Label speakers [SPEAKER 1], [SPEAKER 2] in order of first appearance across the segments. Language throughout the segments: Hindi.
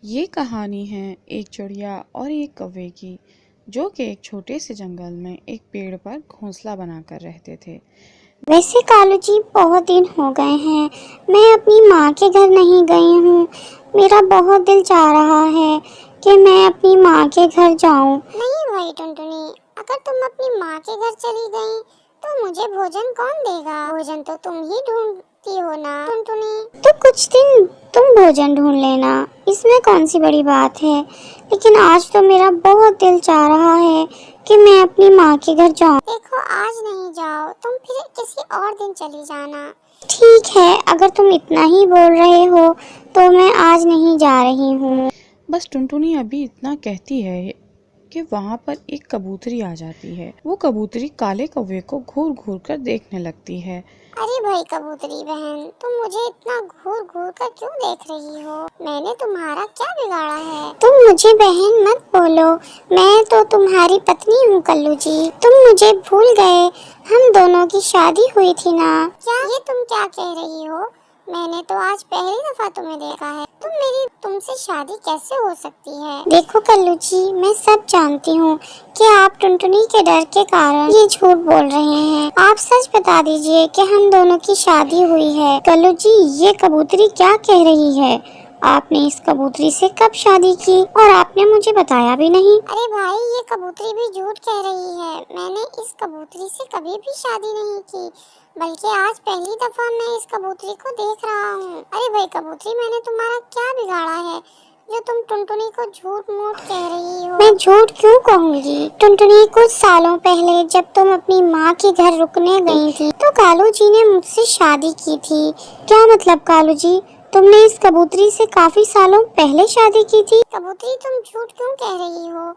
[SPEAKER 1] ये कहानी है एक चिड़िया और एक कौवे की, जो कि एक छोटे से जंगल में एक पेड़ पर घोंसला बनाकर रहते थे।
[SPEAKER 2] वैसे कालू जी, बहुत दिन हो गए हैं मैं अपनी माँ के घर नहीं गई हूँ। मेरा बहुत दिल चाह रहा है कि मैं अपनी माँ के घर जाऊँ। नहीं भाई टुनटुनी, अगर तुम अपनी माँ के घर चली गई तो मुझे भोजन कौन देगा? भोजन तो तुम ही ढूंढती हो ना टुनटुनी। तो कुछ दिन तुम भोजन ढूंढ लेना, इसमें कौन सी बड़ी बात है। लेकिन आज तो मेरा बहुत दिल चाह रहा है कि मैं अपनी माँ के घर जाऊँ। देखो, आज नहीं जाओ, तुम फिर किसी और दिन चली जाना। ठीक है, अगर तुम इतना ही बोल रहे हो तो मैं आज नहीं जा रही हूँ।
[SPEAKER 1] बस टुनटुनी अभी इतना कहती है कि वहाँ पर एक कबूतरी आ जाती है। वो कबूतरी काले कौवे को घूर घूर कर देखने लगती है।
[SPEAKER 2] अरे भाई कबूतरी बहन, तुम मुझे इतना घूर घूर कर क्यों देख रही हो? मैंने तुम्हारा क्या बिगाड़ा है? तुम मुझे बहन मत बोलो, मैं तो तुम्हारी पत्नी हूँ कल्लू जी। तुम मुझे भूल गए? हम दोनों की शादी हुई थी ना। क्या ये तुम क्या कह रही हो? मैंने तो आज पहली दफा तुम्हें देखा है। तुमसे शादी कैसे हो सकती है? देखो कल्लू जी, मैं सब जानती हूँ कि आप टुनटुनी के डर के कारण ये झूठ बोल रहे हैं। आप सच बता दीजिए कि हम दोनों की शादी हुई है। कल्लू जी, ये कबूतरी क्या कह रही है? आपने इस कबूतरी से कब शादी की और आपने मुझे बताया भी नहीं? अरे भाई, ये कबूतरी भी झूठ कह रही है। मैंने इस कबूतरी से कभी भी शादी नहीं की, बल्कि आज पहली दफा मैं इस कबूतरी को देख रहा हूँ। अरे भाई कबूतरी, मैंने तुम्हारा क्या बिगाड़ा है जो तुम टुनटुनी को झूठ मूठ कह रही हो? मैं झूठ क्यों कहूँगी? टुनटुनी, कुछ सालों पहले जब तुम अपनी माँ के घर रुकने गई थी तो कालू जी ने मुझसे शादी की थी। क्या मतलब कालू जी, तुमने इस कबूतरी से काफी सालों पहले शादी की थी? कबूतरी, तुम झूठ क्यों कह रही हो?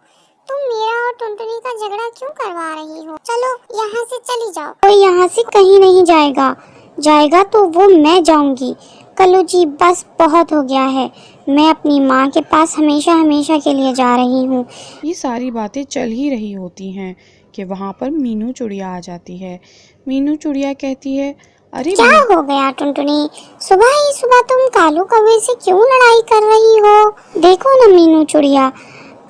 [SPEAKER 2] तुम मेरा और टुनटुनी का झगड़ा क्यों करवा रही हो? चलो यहाँ से चली जाओ। कोई यहाँ से कहीं नहीं जाएगा, जाएगा तो वो मैं जाऊंगी। कल्लू जी, बस बहुत हो गया है। मैं अपनी माँ के पास हमेशा हमेशा के लिए जा रही हूँ।
[SPEAKER 1] ये सारी बातें चल ही रही होती हैं कि वहाँ पर मीनू चिड़िया आ जाती है। मीनू चिड़िया कहती है, अरे
[SPEAKER 2] क्या हो गया टुनटुनी? सुबह ही सुबह तुम कालू कौवे से क्यों लड़ाई कर रही हो? देखो न मीनू चिड़िया,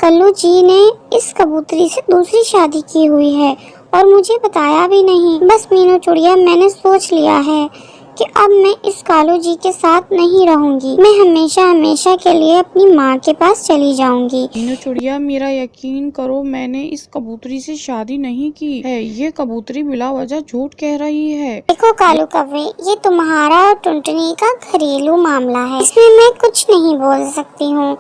[SPEAKER 2] कल्लू जी ने इस कबूतरी से दूसरी शादी की हुई है और मुझे बताया भी नहीं। बस मीनू चिड़िया, मैंने सोच लिया है कि अब मैं इस कालू जी के साथ नहीं रहूंगी। मैं हमेशा हमेशा के लिए अपनी माँ के पास चली जाऊंगी।
[SPEAKER 1] मीनू चिड़िया, मेरा यकीन करो, मैंने इस कबूतरी से शादी नहीं की है। ये कबूतरी बिला वजह झूठ कह रही है।
[SPEAKER 2] देखो कालू कौवे, ये तुम्हारा और टुनटुनी का घरेलू मामला है, इसमें मैं कुछ नहीं बोल सकती हूँ।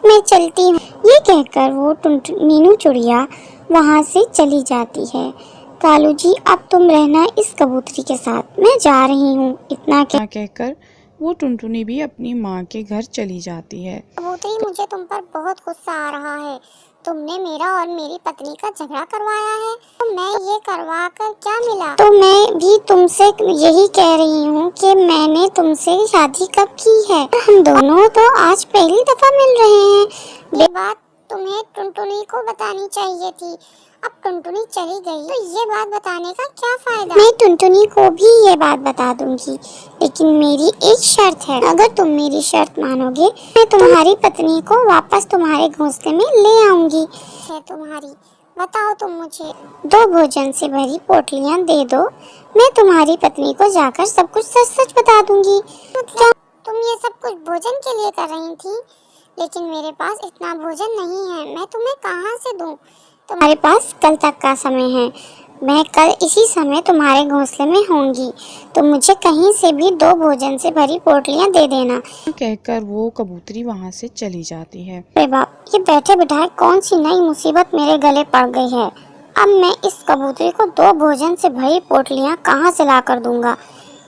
[SPEAKER 2] मैं चलती हूँ। ये कहकर वो मीनू चिड़िया वहाँ से चली जाती है। कालू जी, अब तुम रहना इस कबूतरी के साथ, मैं जा रही हूँ। इतना
[SPEAKER 1] कहकर वो टुनटुनी भी अपनी माँ के घर चली जाती है।
[SPEAKER 2] कबूतरी, मुझे तुम पर बहुत गुस्सा आ रहा है। तुमने मेरा और मेरी पत्नी का झगड़ा करवाया है, तो मैं ये करवा कर क्या मिला? तो मैं भी तुमसे यही कह रही हूँ कि मैंने तुमसे शादी कब की है। हम दोनों तो आज पहली दफा मिल रहे हैं। ये बात तुम्हें टुनटुनी को बतानी चाहिए थी। अब टुनटुनी चली गई तो ये बात बताने का क्या फायदा? मैं टुनटुनी को भी ये बात बता दूंगी, लेकिन मेरी एक शर्त है। अगर तुम मेरी शर्त मानोगे, मैं तुम्हारी पत्नी को वापस तुम्हारे घोंसले में ले आऊंगी। है तुम्हारी, बताओ तुम मुझे 2 भोजन से भरी पोटलियाँ दे दो, मैं तुम्हारी पत्नी को जाकर सब कुछ सच सच बता दूंगी। क्या तुम ये सब कुछ भोजन के लिए कर रही थी? लेकिन मेरे पास इतना भोजन नहीं है, मैं तुम्हें कहाँ से दूं? तुम्हारे पास कल तक का समय है। मैं कल इसी समय तुम्हारे घोंसले में होंगी, तो मुझे कहीं से भी 2 भोजन से भरी पोटलियाँ दे देना।
[SPEAKER 1] कहकर वो कबूतरी वहाँ से चली जाती है।
[SPEAKER 2] अरे बाप, ये बैठे बिठाए कौन सी नई मुसीबत मेरे गले पड़ गई है। अब मैं इस कबूतरी को 2 भोजन से भरी पोटलियाँ कहाँ से ला कर दूंगा।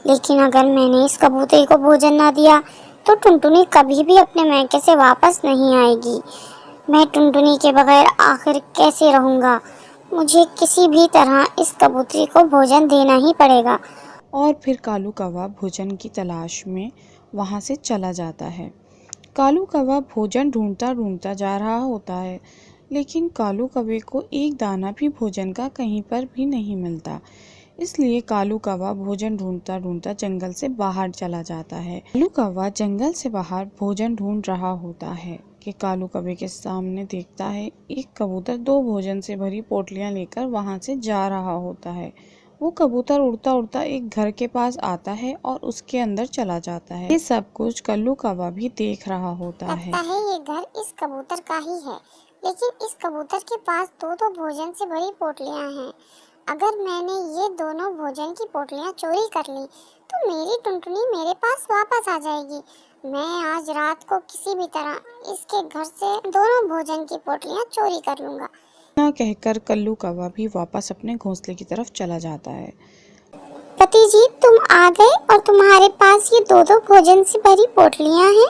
[SPEAKER 2] लेकिन अगर मैंने इस कबूतरी को भोजन ना दिया तो टुनटुनी कभी भी अपने मैके से वापस नहीं आएगी। मैं टुनटुनी के बगैर आखिर कैसे रहूँगा? मुझे किसी भी तरह इस कबूतरी को भोजन देना ही पड़ेगा।
[SPEAKER 1] और फिर कालू कौवा भोजन की तलाश में वहाँ से चला जाता है। कालू कौवा भोजन ढूंढता ढूंढता जा रहा होता है, लेकिन कालू कौवे को एक दाना भी भोजन का कहीं पर भी नहीं मिलता। इसलिए कालू कौवा भोजन ढूंढता ढूंढता जंगल से बाहर चला जाता है। कालू कौवा जंगल से बाहर भोजन ढूंढ रहा होता है। कि कालू कौवे के सामने देखता है एक कबूतर 2 भोजन से भरी पोटलियां लेकर वहां से जा रहा होता है। वो कबूतर उड़ता उड़ता एक घर के पास आता है और उसके अंदर चला जाता है। ये सब कुछ कालू कौवा भी देख रहा होता है।
[SPEAKER 2] लगता है ये घर इस कबूतर का ही है, लेकिन इस कबूतर के पास 2-2 भोजन से भरी पोटलियां हैं। अगर मैंने ये दोनों भोजन की पोटलियां चोरी कर ली तो मेरी टुनटुनी मेरे पास वापस आ जाएगी। मैं आज रात को किसी भी तरह इसके घर से दोनों भोजन की पोटलियां चोरी कर लूंगा।
[SPEAKER 1] ना कहकर कालू कौवा भी वापस अपने घोंसले की तरफ चला जाता है।
[SPEAKER 2] पति जी, तुम आ गए और तुम्हारे पास ये 2-2 भोजन से भरी पोटलियां हैं।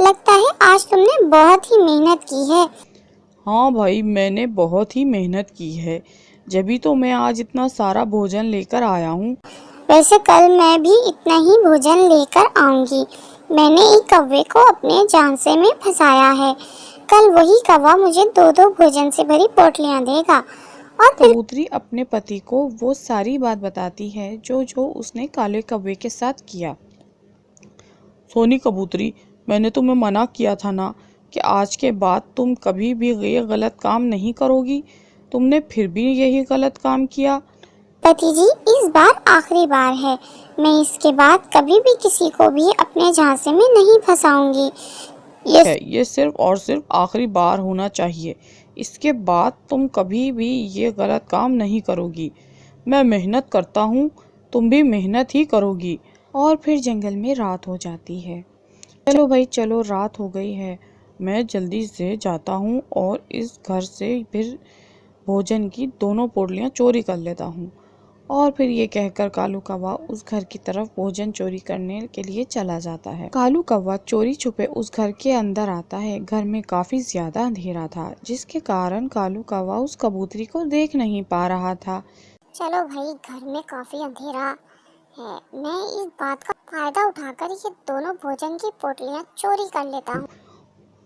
[SPEAKER 2] लगता है आज तुमने बहुत ही मेहनत की है।
[SPEAKER 1] हाँ भाई, मैंने बहुत ही मेहनत की है, जभी तो मैं आज इतना सारा भोजन लेकर आया हूँ।
[SPEAKER 2] वैसे कल मैं भी इतना ही भोजन लेकर आऊंगी। मैंने एक कौवे को अपने झांसे में फंसाया है। कल वही कौवा मुझे 2-2 भोजन से भरी पोटलियां देगा। और फिर
[SPEAKER 1] कबूतरी अपने पति को वो सारी बात बताती है जो उसने काले कौवे के साथ किया। सोनी कबूतरी, मैंने तुम्हें मना किया था ना कि आज के बाद तुम कभी भी ये गलत काम नहीं करोगी। तुमने फिर भी यही गलत काम किया।
[SPEAKER 2] पति जी, इस बार आखिरी बार है। मैं इसके बाद कभी भी किसी को भी अपने झांसे में नहीं फंसाऊंगी।
[SPEAKER 1] ये सिर्फ और सिर्फ आखिरी बार होना चाहिए। इसके बाद तुम कभी भी ये गलत काम नहीं करोगी। मैं मेहनत करता हूँ, तुम भी मेहनत ही करोगी। और फिर जंगल में रात हो जाती है। चलो भाई चलो, रात हो गई है, मैं जल्दी से जाता हूँ और इस घर से फिर भोजन की दोनों पोटलियाँ चोरी कर लेता हूँ। और फिर ये कहकर कालू कौवा उस घर की तरफ भोजन चोरी करने के लिए चला जाता है। कालू कौवा चोरी छुपे उस घर के अंदर आता है। घर में काफी ज्यादा अंधेरा था, जिसके कारण कालू कौवा उस कबूतरी को देख नहीं पा रहा था।
[SPEAKER 2] चलो भाई, घर में काफी अंधेरा है, मैं इस बात का फायदा उठाकर ये दोनों भोजन की पोटलियां चोरी कर लेता हूँ।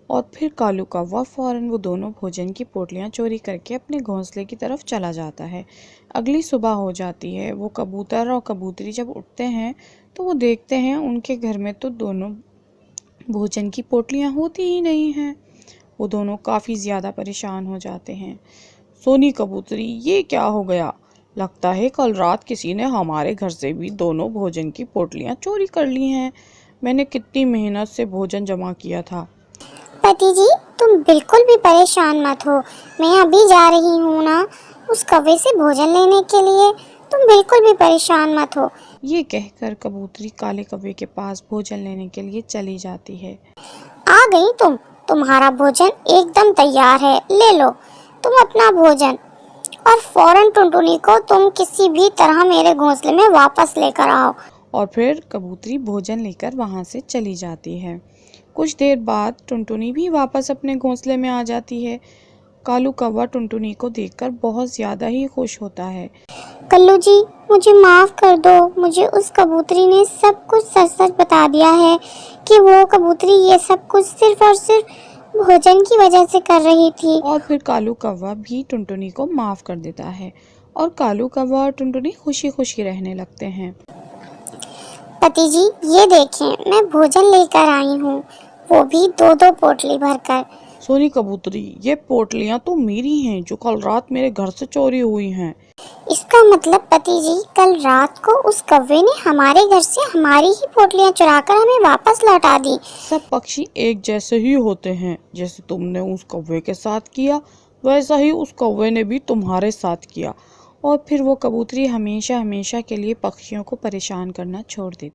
[SPEAKER 1] और फिर कालू कौवा फौरन वो दोनों भोजन की पोटलियां चोरी करके अपने घोंसले की तरफ चला जाता है। अगली सुबह हो जाती है। वो कबूतर और कबूतरी जब उठते हैं तो वो देखते हैं उनके घर में तो दोनों भोजन की पोटलियां होती ही नहीं हैं। वो दोनों काफ़ी ज़्यादा परेशान हो जाते हैं। सोनी कबूतरी, ये क्या हो गया? लगता है कल रात किसी ने हमारे घर से भी दोनों भोजन की पोटलियां चोरी कर ली हैं। मैंने कितनी मेहनत से भोजन जमा किया था।
[SPEAKER 2] पति जी, तुम बिल्कुल भी परेशान मत हो। मैं अभी जा रही हूँ ना उस कौवे से भोजन लेने के लिए। तुम बिल्कुल भी परेशान मत हो।
[SPEAKER 1] ये कहकर कबूतरी काले कौवे के पास भोजन लेने के लिए चली जाती है।
[SPEAKER 2] आ गई तुम, तुम्हारा भोजन एकदम तैयार है, ले लो तुम अपना भोजन। और फौरन टुनटुनी को तुम किसी भी तरह मेरे घोंसले में वापस लेकर आओ।
[SPEAKER 1] और फिर कबूतरी भोजन लेकर वहां से चली जाती है। कुछ देर बाद टुनटुनी भी वापस अपने घोंसले में आ जाती है। कालू कौवा टुनटुनी को देखकर बहुत ज्यादा ही खुश होता है।
[SPEAKER 2] कल्लू जी, मुझे माफ कर दो। मुझे उस कबूतरी ने सब कुछ सच सच बता दिया है कि वो कबूतरी ये सब कुछ सिर्फ और सिर्फ भोजन की वजह से कर रही थी।
[SPEAKER 1] और फिर कालू कौवा भी टुनटुनी को माफ कर देता है और कालू कौवा और टुनटुनी खुशी खुशी रहने लगते हैं।
[SPEAKER 2] पति जी, ये देखें, मैं भोजन लेकर आई हूँ, वो भी 2-2 पोटली भरकर।
[SPEAKER 1] सोनी कबूतरी, ये पोटलियां तो मेरी हैं जो कल रात मेरे घर से चोरी हुई हैं।
[SPEAKER 2] इसका मतलब पति जी, कल रात को उस कौवे ने हमारे घर से हमारी ही पोटलियां चुराकर हमें वापस लौटा दी।
[SPEAKER 1] सब पक्षी एक जैसे ही होते हैं। जैसे तुमने उस कौवे के साथ किया, वैसा ही उस कौवे ने भी तुम्हारे साथ किया। और फिर वो कबूतरी हमेशा हमेशा के लिए पक्षियों को परेशान करना छोड़ देती।